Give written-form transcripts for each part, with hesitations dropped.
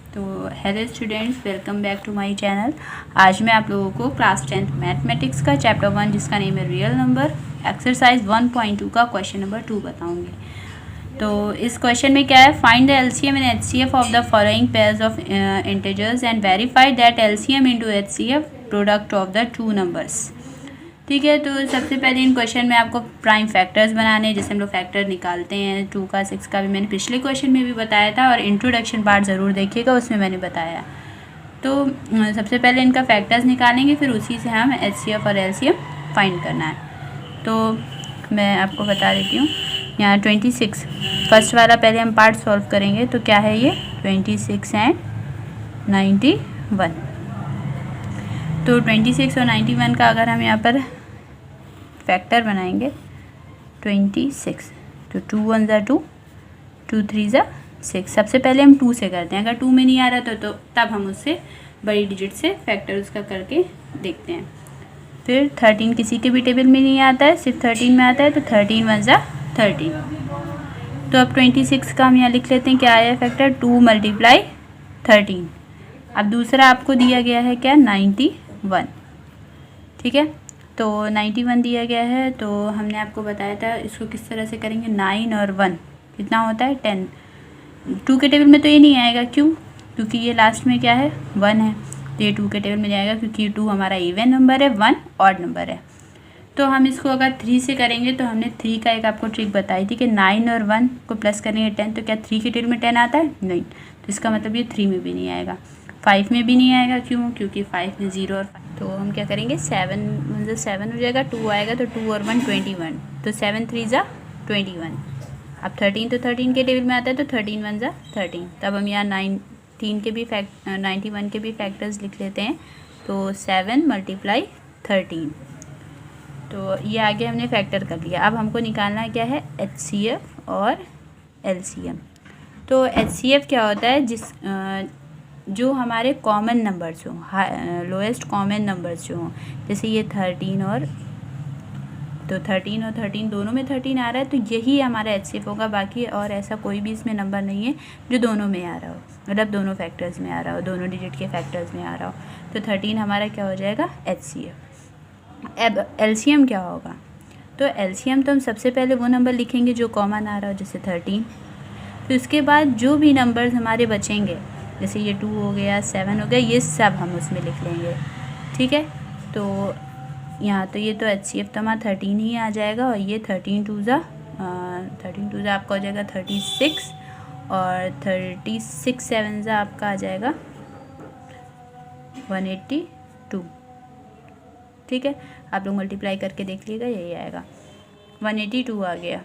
तो hello students, welcome back to my channel. आज मैं आप लोगों को क्लास 10th मैथमेटिक्स का चैप्टर 1 जिसका नेम है रियल नंबर एक्सरसाइज 1.2 का क्वेश्चन नंबर 2 बताऊंगी। तो इस क्वेश्चन में क्या है, find the LCM and HCF of the following pairs of integers and verify that LCM into HCF product of the two numbers. ठीक है, तो सबसे पहले इन क्वेश्चन में आपको प्राइम फैक्टर्स बनाने हैं, जैसे हम लोग फैक्टर निकालते हैं 2 का 6 का भी मैंने पिछले क्वेश्चन में भी बताया था, और इंट्रोडक्शन पार्ट ज़रूर देखिएगा, उसमें मैंने बताया। तो सबसे पहले इनका फैक्टर्स निकालेंगे, फिर उसी से हम एचसीएफ और एलसीएम फाइंड करना है। तो मैं आपको बता देती हूँ, यहाँ 26 फर्स्ट वाला पहले हम पार्ट सॉल्व करेंगे। तो क्या है ये 26 एंड 91। तो 26 और 91 का अगर हम यहाँ पर फैक्टर बनाएंगे 26, तो 2 1 ज़ा 2, 2 3 ज़ा 6। सबसे पहले हम 2 से करते हैं, अगर 2 में नहीं आ रहा तो तब हम उससे बड़ी डिजिट से फैक्टर उसका करके देखते हैं। फिर 13 किसी के भी टेबल में नहीं आता है, सिर्फ 13 में आता है, तो 13 1 ज़ा 13। तो अब 26 का हम यहाँ लिख लेते हैं, क्या आया फैक्टर 2 × 13। अब दूसरा आपको दिया गया है क्या 91। ठीक है, तो 91 दिया गया है, तो हमने आपको बताया था इसको किस तरह से करेंगे। 9 और 1 कितना होता है 10। 2 के टेबल में तो ये नहीं आएगा, क्यों? क्योंकि ये लास्ट में क्या है 1 है, तो ये 2 के टेबल में जाएगा, क्योंकि 2 हमारा इवन नंबर है, 1 ऑड नंबर है। तो हम इसको अगर 3 से करेंगे, तो हमने 3 का एक आपको ट्रिक बताई थी कि 9 और 1 को प्लस करेंगे 10, तो क्या 3 के टेबल में 10 आता है? नहीं, तो इसका मतलब ये 3 में भी नहीं आएगा, 5 में भी नहीं आएगा, क्यों? क्योंकि 5 में 0 और 5। तो हम क्या करेंगे 7 मतलब 7 हो जाएगा, 2 आएगा, तो 2 और 1 21, तो 7 3 ज़ा 21। अब 13 तो 13 के टेबल में आता है, तो 13 1 ज़ा 13। तब हम यहाँ 91 के भी फैक्टर्स लिख लेते हैं। तो 7 × 13, तो ये आगे हमने फैक्टर कर लिया। अब हमको निकालना क्या है एचसीएफ और एलसीएम। तो एचसीएफ क्या होता है, जो हमारे कॉमन नंबर्स हों, लोएस्ट कॉमन नंबर्स जो हों, जैसे ये 13 और 13 दोनों में 13 आ रहा है, तो यही हमारा एचसीएफ होगा। बाकी और ऐसा कोई भी इसमें नंबर नहीं है जो दोनों में आ रहा हो, मतलब दोनों फैक्टर्स में आ रहा हो, दोनों डिजिट के फैक्टर्स में आ रहा हो। तो 13 हमारा क्या हो जाएगा एचसीएफ। अब एलसीएम क्या होगा, तो एलसीएम तो हम सबसे पहले वो नंबर लिखेंगे जो कॉमन आ रहा हो, जैसे 13। फिर उसके बाद जो भी नंबर्स हमारे बचेंगे, जैसे ये 2 हो गया, 7 हो गया, ये सब हम उसमें लिख लेंगे। ठीक है, तो यहाँ तो ये तो एचसीएफ तो हमारा 13 ही आ जाएगा, और ये 13 2 ज़ा आपका हो जाएगा 36, और 36 7 ज़ा आपका आ जाएगा 182। ठीक है, आप लोग मल्टीप्लाई करके देख लीजिएगा, यही आएगा 182 आ गया।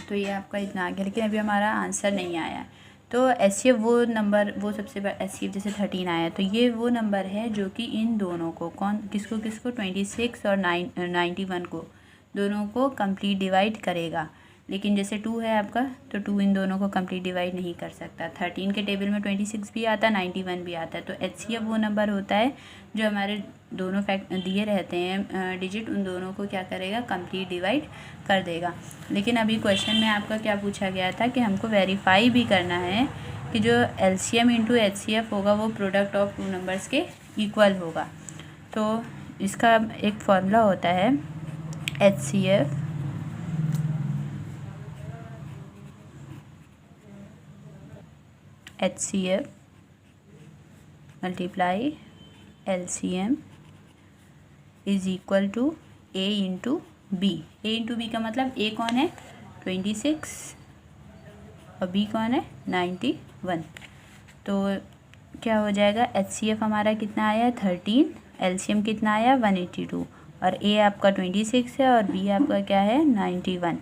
तो ये आपका इतना आ गया, लेकिन अभी हमारा आंसर नहीं आया। तो एचसीएफ वो नंबर, वो सबसे बड़ा एचसीएफ जैसे 13 आया, तो ये वो नंबर है जो कि इन दोनों को किसको 26 और 91 को, दोनों को कंप्लीट डिवाइड करेगा। लेकिन जैसे 2 है आपका, तो 2 इन दोनों को कंप्लीट डिवाइड नहीं कर सकता। 13 के टेबल में 26 भी आता है, 91 भी आता है। तो एचसीएफ वो नंबर होता है जो हमारे दोनों फैक्ट दिए रहते हैं डिजिट, उन दोनों को क्या करेगा कंप्लीट डिवाइड कर देगा। लेकिन अभी क्वेश्चन में आपका क्या पूछा गया था कि हमको वेरीफाई भी करना है कि जो एलसीएम इंटू एचसीएफ होगा वो प्रोडक्ट ऑफ टू नंबर्स के इक्वल होगा। तो इसका एक फॉर्मूला होता है HCF multiply LCM is equal to A into B. A into B का मतलब ए कौन है 26 और बी कौन है 91। तो क्या हो जाएगा एचसीएफ हमारा कितना आया 13, एलसीएम कितना आया 182, और ए आपका 26 है और बी आपका क्या है 91।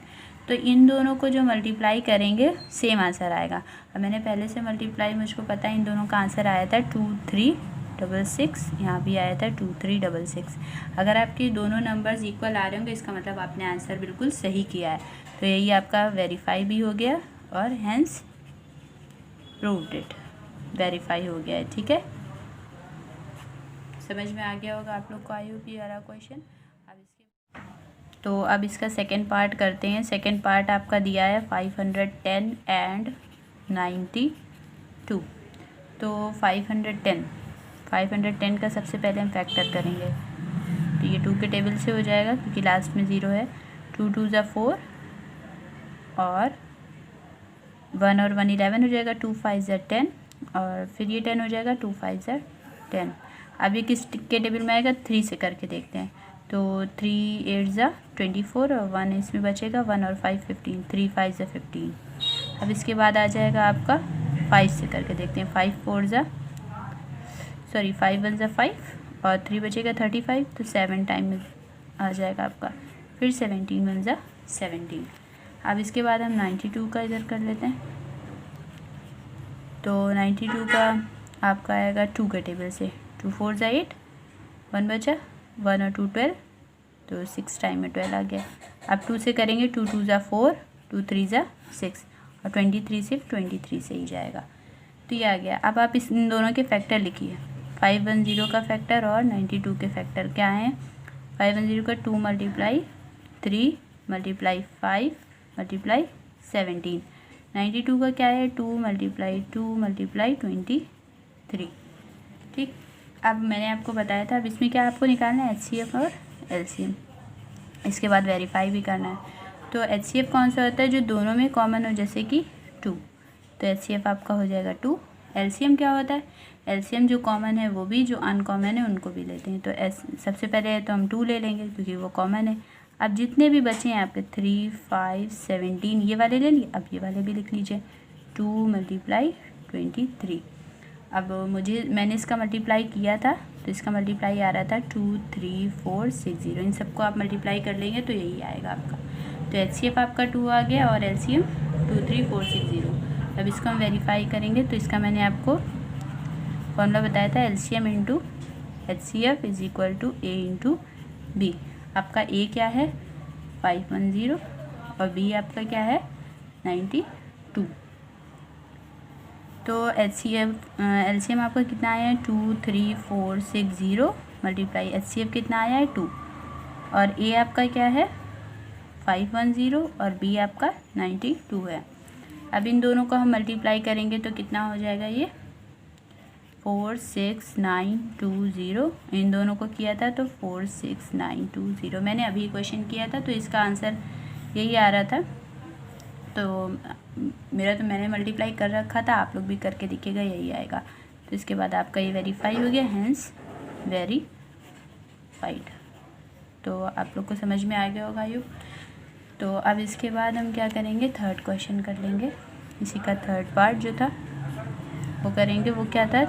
तो इन दोनों को जो मल्टीप्लाई करेंगे सेम आंसर आएगा। अब मैंने पहले से मल्टीप्लाई मुझको पता है, इन दोनों का आंसर आया था 2366, यहाँ भी आया था 2366। अगर आपके दोनों नंबर्स इक्वल आ रहे होंगे, इसका मतलब आपने आंसर बिल्कुल सही किया है। तो यही आपका वेरीफाई भी हो गया, और हेंस प्रूव्ड इट, वेरीफाई हो गया है। ठीक है, समझ में आ गया होगा आप लोग को, आई होप ये वाला क्वेश्चन। अब इसका सेकंड पार्ट करते हैं। सेकंड पार्ट आपका दिया है 510 एंड 92। तो 510 का सबसे पहले हम फैक्टर करेंगे। तो ये 2 के टेबल से हो जाएगा क्योंकि लास्ट में 0 है। 2 2 ज़ा 4 और 1 और 1 11 हो जाएगा। 2 5 ज़ा 10 और फिर ये 10 हो जाएगा। 2 5 ज़ा 10। अब ये किस के टेबल में आएगा? 3 से करके देखते हैं। तो 3 8 ज़ा 24 और 1 इसमें बचेगा। 1 और 5 15। 3 5 ज़ा 15। अब इसके बाद आ जाएगा आपका 5 से करके देखते हैं। 5 1 ज़ा 5 और 3 बचेगा 35। तो 7 टाइम में आ जाएगा आपका। फिर 17 1 ज़ा 17। अब इसके बाद हम 92 का इधर कर लेते हैं। तो 92 का आपका आएगा 2 के टेबल से। 2 4 ज़ा 8, 1 बचा। 1 और 2 12, तो 6 टाइम में 12 आ गया। अब 2 से करेंगे। 2 2 ज़ा 4, 2 3 ज़ा 6 और 23 सिर्फ 23 से ही जाएगा। तो ये आ गया। अब आप इन दोनों के फैक्टर लिखिए। 510 का फैक्टर और 92 के फैक्टर क्या हैं? 510 का 2 × 3 × 5 × 17। 92 का क्या है? 2 × 2 × 23। ठीक। अब मैंने आपको बताया था। अब इसमें क्या आपको निकालना है? HCF और LCM। इसके बाद वेरीफाई भी करना है। तो HCF कौन सा होता है? जो दोनों में कॉमन हो, जैसे कि 2। तो HCF आपका हो जाएगा 2। LCM क्या होता है? LCM जो कॉमन है वो भी, जो अनकॉमन है उनको भी लेते हैं। तो सबसे पहले तो हम 2 ले लेंगे क्योंकि वो कॉमन है। अब जितने भी बचे हैं आपके 3 5 17 ये वाले ले लिए। अब ये वाले भी लिख लीजिए। 2 × 23। अब मैंने इसका मल्टीप्लाई किया था, तो इसका मल्टीप्लाई आ रहा था 2 3 4 6 0। इन सबको आप मल्टीप्लाई कर लेंगे तो यही आएगा आपका। तो HCF आपका 2 आ गया और LCM 2 3 4 6 0। अब इसको हम वेरीफाई करेंगे। तो इसका मैंने आपको फॉर्मूला बताया था। LCM × HCF = A × B। आपका A क्या है? 510 और B आपका क्या है? 92। तो LCM आपका कितना आया है? 2 3 4 6 0 मल्टीप्लाई HCF कितना आया है? 2। और A आपका क्या है? 510 और B आपका 92 है। अब इन दोनों को हम मल्टीप्लाई करेंगे तो कितना हो जाएगा? ये 46920। इन दोनों को किया था तो 46920। मैंने अभी क्वेश्चन किया था तो इसका आंसर यही आ रहा था। तो मैंने मल्टीप्लाई कर रखा था, आप लोग भी करके देखिएगा, यही आएगा। तो इसके बाद आपका ये वेरीफाई हो गया, हैंस वेरीफाइड। तो आप लोग को समझ में आ गया होगा ये। तो अब इसके बाद हम क्या करेंगे? थर्ड क्वेश्चन कर लेंगे। इसी का थर्ड पार्ट जो था वो करेंगे। वो क्या था?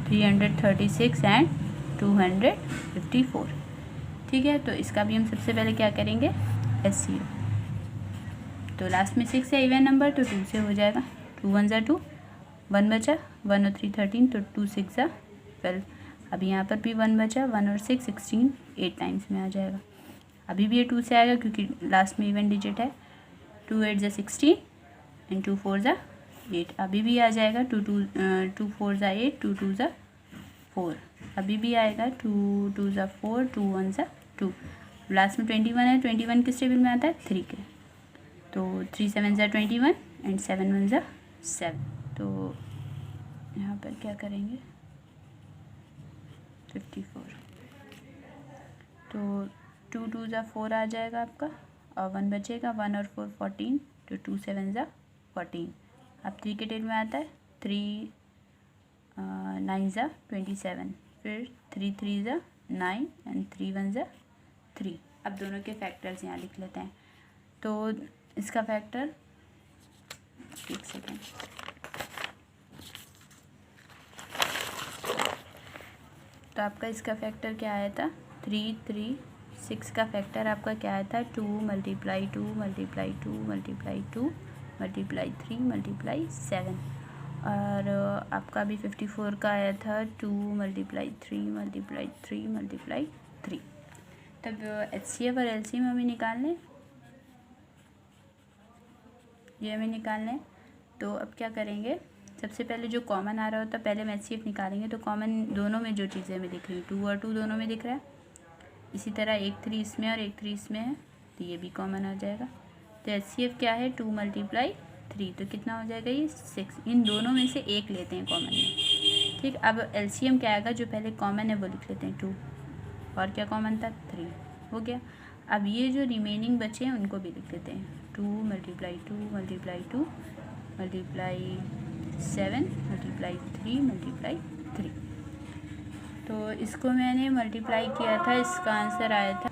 336 एंड 254। ठीक है। तो इसका भी हम सबसे पहले क्या करेंगे? HCF। तो लास्ट में 6 है इवन नंबर, तो 2 से हो जाएगा। 2 1 ज़ा 2, 1 बचा। 1 और 3 13, तो 2 6 ज़ा 12। अब यहाँ पर भी 1 बचा। 1 और 6 16, 8 टाइम्स में आ जाएगा। अभी भी ये 2 से आएगा क्योंकि लास्ट में इवन डिजिट है। 2 8 ज़ा 16 एंड 2 4 ज़ा 8। अभी भी आ जाएगा। 2 4 ज़ा 8, 2 2 ज़ा 4। अभी भी आएगा। 2 2 ज़ा 4, 2 1 ज़ा 2। लास्ट में 21 है। 21 किस टेबल में आता है? 3 के। तो 3 7 ज़ा 21 एंड 7 1 ज़ा 7। तो यहाँ पर क्या करेंगे? 54। तो 2 2 ज़ा 4 आ जाएगा आपका और 1 बचेगा। 1 और 4 14, तो 2 7 ज़ा 14। अब 3 के टेबल में आता है। 3 9 ज़ा 27। फिर 3 3 ज़ा 9 एंड 3 1 ज़ा 3। अब दोनों के फैक्टर्स यहाँ लिख लेते हैं। तो इसका फैक्टर, एक सेकेंड, तो आपका इसका फैक्टर क्या आया था? 3 3 6 का फैक्टर आपका क्या आया था? 2 × 2 × 2 × 2 × 3 × 7। और आपका भी 54 का आया था 2 × 3 × 3 × 3। तब HCF और LCM हमें निकालने, ये हमें निकालना है। तो अब क्या करेंगे? सबसे पहले जो कॉमन आ रहा होता है पहले हम HCF निकालेंगे। तो कॉमन दोनों में जो चीज़ें हमें दिख रही हैं, 2 और 2 दोनों में दिख रहा है। इसी तरह 1 3 इसमें और 1 3 इसमें है, तो ये भी कॉमन आ जाएगा। तो HCF क्या है? 2 × 3, तो कितना हो जाएगा? ये 6। इन दोनों में से एक लेते हैं कॉमन में। ठीक, अब एलसीएम क्या आएगा, जो पहले कॉमन है वो लिख लेते हैं 2, और क्या कॉमन था 3, हो गया। अब ये जो रिमेनिंग बचे हैं उनको भी लिख लेते हैं, 2 multiply 2 multiply 2 multiply 7 multiply 3 multiply 3। तो इसको मैंने मल्टीप्लाई किया था, इसका आंसर आया था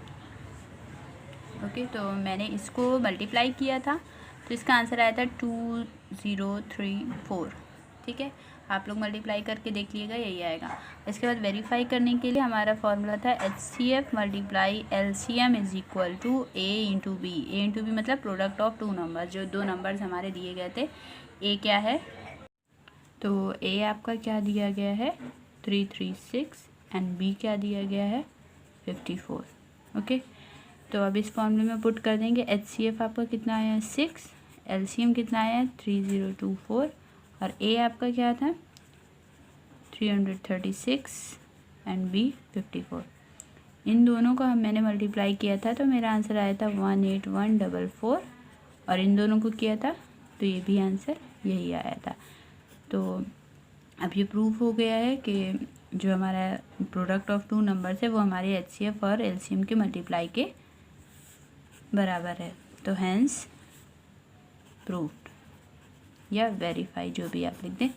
ओके, तो मैंने इसको मल्टीप्लाई किया था तो इसका आंसर आया था 2034। ठीक है, आप लोग मल्टीप्लाई करके देख लीजिएगा, यही आएगा। इसके बाद वेरीफाई करने के लिए हमारा फॉर्मूला था HCF multiply LCM is equal to A into B. A into B मतलब प्रोडक्ट ऑफ टू नंबर, जो दो नंबर्स हमारे दिए गए थे। A क्या है, तो A आपका क्या दिया गया है 336 एंड B क्या दिया गया है 54। ओके, तो अब इस फॉर्मूले में पुट कर देंगे। HCF आपका कितना आया है 6, LCM कितना आया है 3024 और A आपका क्या था 336 एंड B 54। इन दोनों को मैंने मल्टीप्लाई किया था तो मेरा आंसर आया था 18144 और इन दोनों को किया था तो ये भी आंसर यही आया था। तो अब ये प्रूफ हो गया है कि जो हमारा प्रोडक्ट ऑफ टू नंबर्स है वो हमारे HCF और LCM के मल्टीप्लाई के बराबर है। तो हैंस प्रूव्ड या वेरीफाई, जो भी आप लिख दें।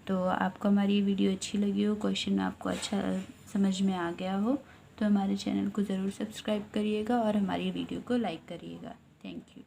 तो आपको हमारी वीडियो अच्छी लगी हो, क्वेश्चन आपको अच्छा समझ में आ गया हो तो हमारे चैनल को ज़रूर सब्सक्राइब करिएगा और हमारी वीडियो को लाइक करिएगा। Thank you.